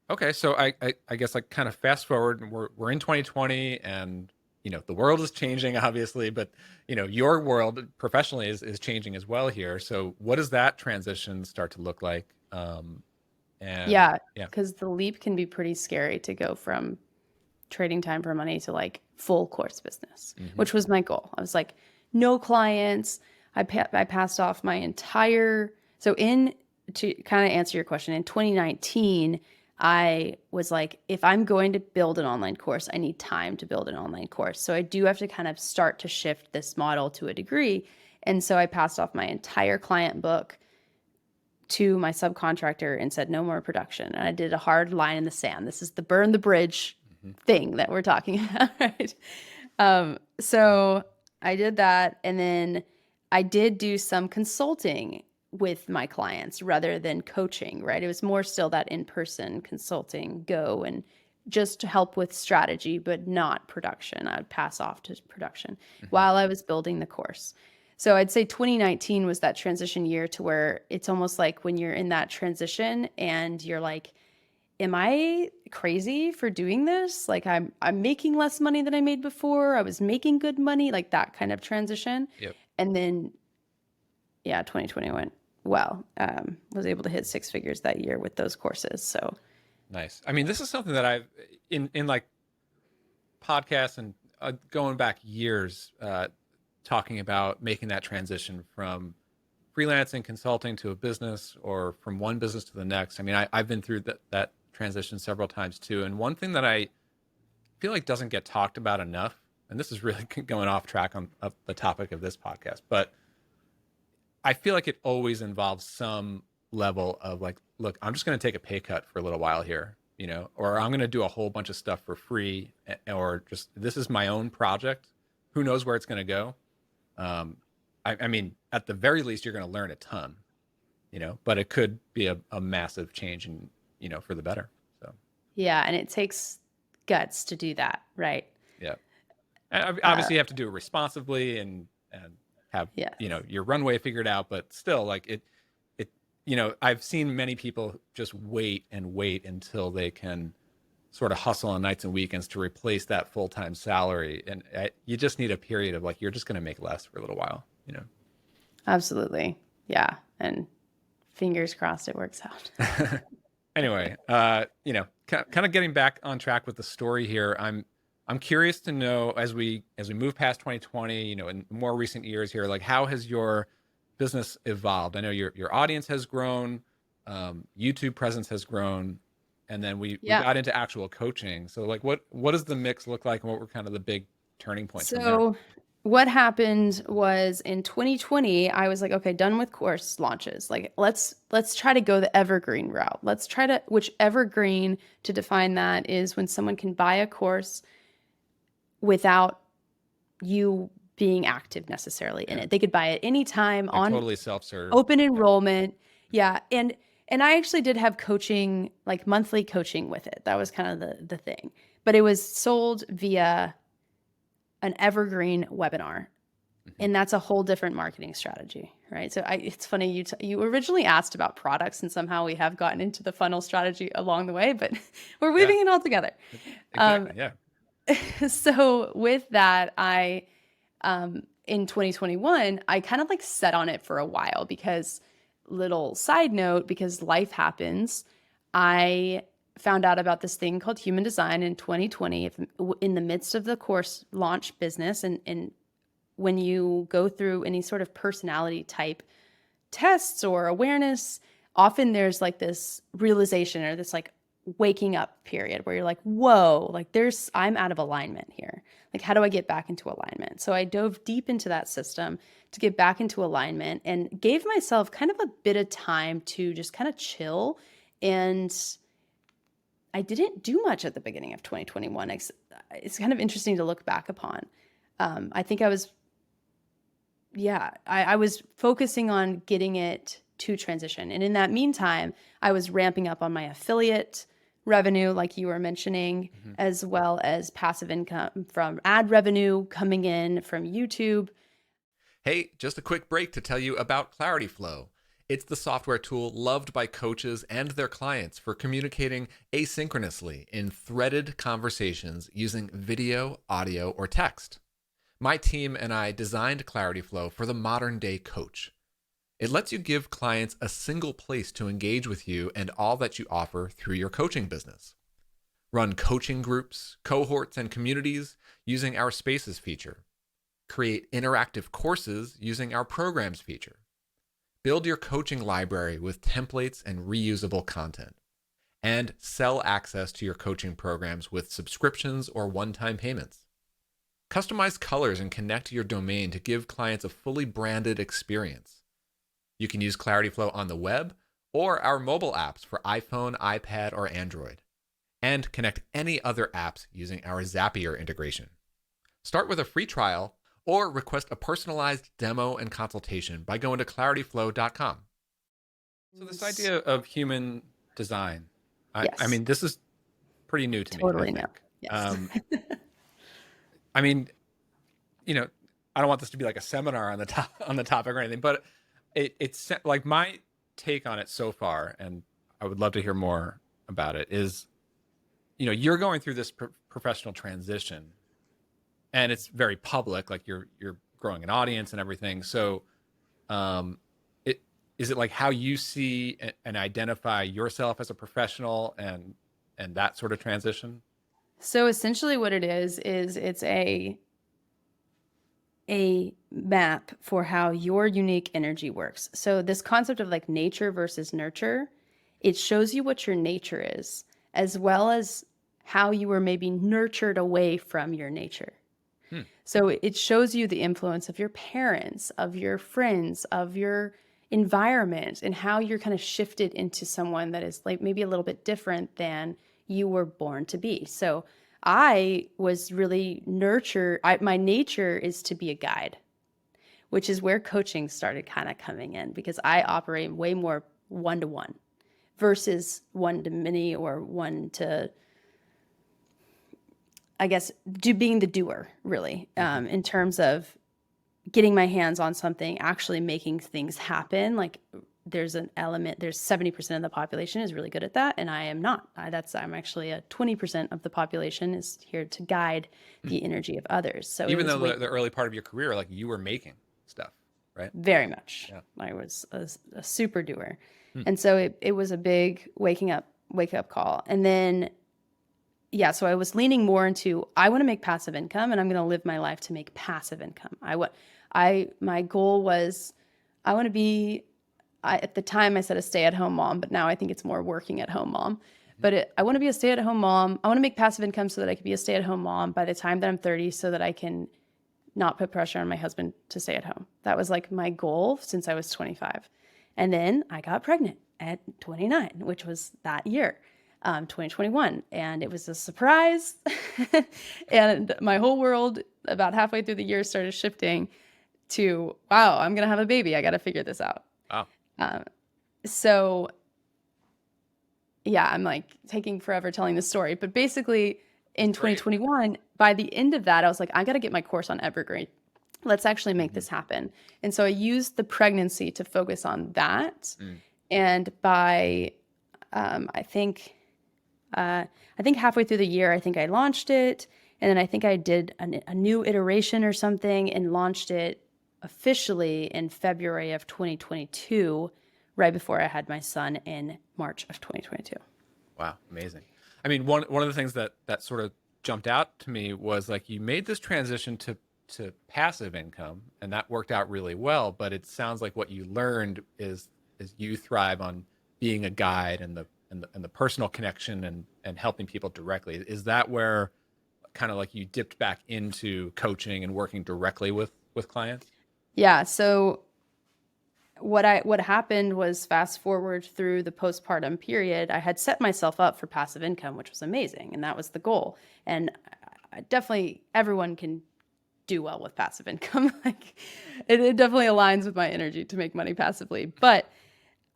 Okay, so I guess like kind of fast forward, and we're in 2020, and the world is changing, obviously, but your world professionally is changing as well here. So what does that transition start to look like? And Yeah, yeah. because the leap can be pretty scary to go from trading time for money to like full course business, Hmm. which was my goal. I was like, no clients. I passed off my entire, so in, to kind of answer your question, in 2019, I was like, if I'm going to build an online course, I need time to build an online course. So I do have to kind of start to shift this model to a degree. And so I passed off my entire client book to my subcontractor and said, no more production. And I did a hard line in the sand. This is the burn the bridge Hmm. thing that we're talking about, right? So I did that. And then I did do some consulting with my clients rather than coaching, right? It was more still that in person consulting, go and just to help with strategy, but not production. I would pass off to production Hmm. while I was building the course. So I'd say 2019 was that transition year to where it's almost like when you're in that transition and you're like, am I crazy for doing this? Like I'm making less money than I made before. I was making good money, like that kind of transition. Yep. And then yeah, 2020 went well. Was able to hit six figures that year with those courses. So Nice. I mean, this is something that I've in like podcasts and going back years, talking about making that transition from freelancing consulting to a business or from one business to the next. I mean, I've been through that transition several times too. And one thing that I feel like doesn't get talked about enough, and this is really going off track on the topic of this podcast, but I feel like it always involves some level of like, look, I'm just going to take a pay cut for a little while here, or I'm going to do a whole bunch of stuff for free, or just this is my own project. Who knows where it's going to go? I mean, at the very least, you're going to learn a ton, but it could be a massive change in, for the better. So, yeah, and it takes guts to do that, right? yeah. And Uh, obviously, you have to do it responsibly and have yes. your runway figured out. But still, like it. I've seen many people just wait and wait until they can sort of hustle on nights and weekends to replace that full time salary, and you just need a period of like you're just going to make less for a little while. Absolutely. Yeah. And fingers crossed it works out. Anyway, kind of getting back on track with the story here. I'm curious to know as we move past 2020, in more recent years here, like how has your business evolved? I know your audience has grown, YouTube presence has grown, and then we Yeah. got into actual coaching. So like what does the mix look like, and what were kind of the big turning points from there? So what happened was in 2020, I was like, okay, done with course launches. Like let's try to go the evergreen route. Let's try to which evergreen to define that is when someone can buy a course without you being active necessarily in Yeah, it. They could buy it anytime like on totally self-serve. open Yep. enrollment. Yeah. And I actually did have coaching, like monthly coaching with it. That was kind of the thing. But it was sold via an evergreen webinar. Hmm. And that's a whole different marketing strategy, right? So it's funny you originally asked about products, and somehow we have gotten into the funnel strategy along the way, but we're Yeah, weaving it all together. Um, exactly. Yeah. so with that, I in 2021, I kind of like set on it for a while because little side note, because life happens, I found out about this thing called human design in 2020 in the midst of the course launch business. And when you go through any sort of personality type tests or awareness, often there's like this realization or this like waking up period where you're like, whoa, like I'm out of alignment here. Like, how do I get back into alignment? So I dove deep into that system to get back into alignment and gave myself kind of a bit of time to just kind of chill. And I didn't do much at the beginning of 2021. It's kind of interesting to look back upon. I think I was focusing on getting it to transition. And in that meantime, I was ramping up on my affiliate revenue, like you were mentioning, Hmm. as well as passive income from ad revenue coming in from YouTube. Hey, just a quick break to tell you about Clarityflow. It's the software tool loved by coaches and their clients for communicating asynchronously in threaded conversations using video, audio, or text. My team and I designed Clarityflow for the modern day coach. It lets you give clients a single place to engage with you and all that you offer through your coaching business. Run coaching groups, cohorts, and communities using our Spaces feature. Create interactive courses using our Programs feature. Build your coaching library with templates and reusable content. And sell access to your coaching programs with subscriptions or one-time payments. Customize colors and connect your domain to give clients a fully branded experience. You can use Clarityflow on the web or our mobile apps for iPhone, iPad, or Android. And connect any other apps using our Zapier integration. Start with a free trial or request a personalized demo and consultation by going to clarityflow.com. So this idea of human design, I Yes. mean, this is pretty new to me, I Totally no. think. Yes. I mean, I don't want this to be like a seminar on the topic or anything, but it's like my take on it so far, and I would love to hear more about it, is, you're going through this professional transition, and it's very public, like you're growing an audience and everything. So, it is it like how you see and identify yourself as a professional and that sort of transition? So essentially what it is it's a map for how your unique energy works. So this concept of like nature versus nurture, it shows you what your nature is, as well as how you were maybe nurtured away from your nature. Hmm. So it shows you the influence of your parents, of your friends, of your environment, and how you're kind of shifted into someone that is like maybe a little bit different than you were born to be. So I was really nurtured. My nature is to be a guide, which is where coaching started kind of coming in, because I operate way more one to one versus one to many, or one to, I guess, being the doer, really, in terms of getting my hands on something, actually making things happen. Like there's 70% of the population is really good at that, and I am not. I'm actually a 20% of the population is here to guide the energy of others. So it Even was though the early part of your career, like you were making stuff, right? very much. Yeah. I was a super doer. Hmm. And so it was a big wake up call. And then, yeah, so I was leaning more into, I want to make passive income, and I'm going to live my life to make passive income. My goal was, I want to be, at the time I said a stay-at-home mom, but now I think it's more working at home mom. But I want to be a stay-at-home mom. I want to make passive income so that I can be a stay-at-home mom by the time that I'm 30, so that I can not put pressure on my husband to stay at home. That was like my goal since I was 25. And then I got pregnant at 29, which was that year, 2021. And it was a surprise. And my whole world about halfway through the year started shifting to, wow, I'm going to have a baby. I got to figure this out. Wow. So yeah, I'm like taking forever telling the story, but basically in 2021, by the end of that, I was like, I got to get my course on Evergreen. Let's actually make this happen. And so I used the pregnancy to focus on that. And by, I think halfway through the year, I think I launched it. And then I think I did a new iteration or something and launched it officially in February of 2022, right before I had my son in March of 2022. Wow, amazing. I mean, one of the things that sort of jumped out to me was like you made this transition to passive income, and that worked out really well. But it sounds like what you learned is you thrive on being a guide and the personal connection and helping people directly. Is that where kind of like you dipped back into coaching and working directly with clients? Yeah. So what happened was, fast forward through the postpartum period, I had set myself up for passive income, which was amazing, and that was the goal. And definitely everyone can do well with passive income. Like it definitely aligns with my energy to make money passively. But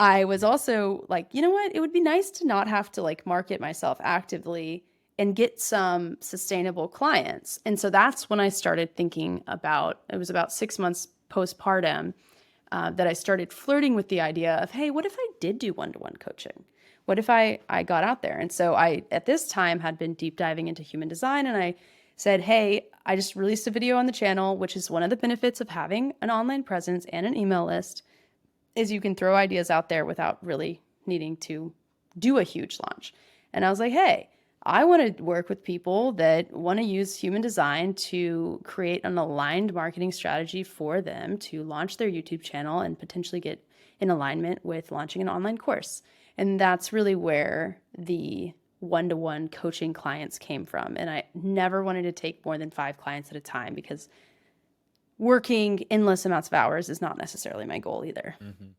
I was also like, you know what? It would be nice to not have to like market myself actively and get some sustainable clients. And so that's when I started thinking about, it was about 6 months postpartum. that I started flirting with the idea of, hey, what if I did do one-to-one coaching? What if I got out there? And so I, at this time, had been deep diving into human design, and I said, hey, I just released a video on the channel, which is one of the benefits of having an online presence and an email list, is you can throw ideas out there without really needing to do a huge launch. And I was like, hey, I want to work with people that want to use human design to create an aligned marketing strategy for them to launch their YouTube channel and potentially get in alignment with launching an online course. And that's really where the one-to-one coaching clients came from. And I never wanted to take more than 5 clients at a time, because working endless amounts of hours is not necessarily my goal either. Mhm.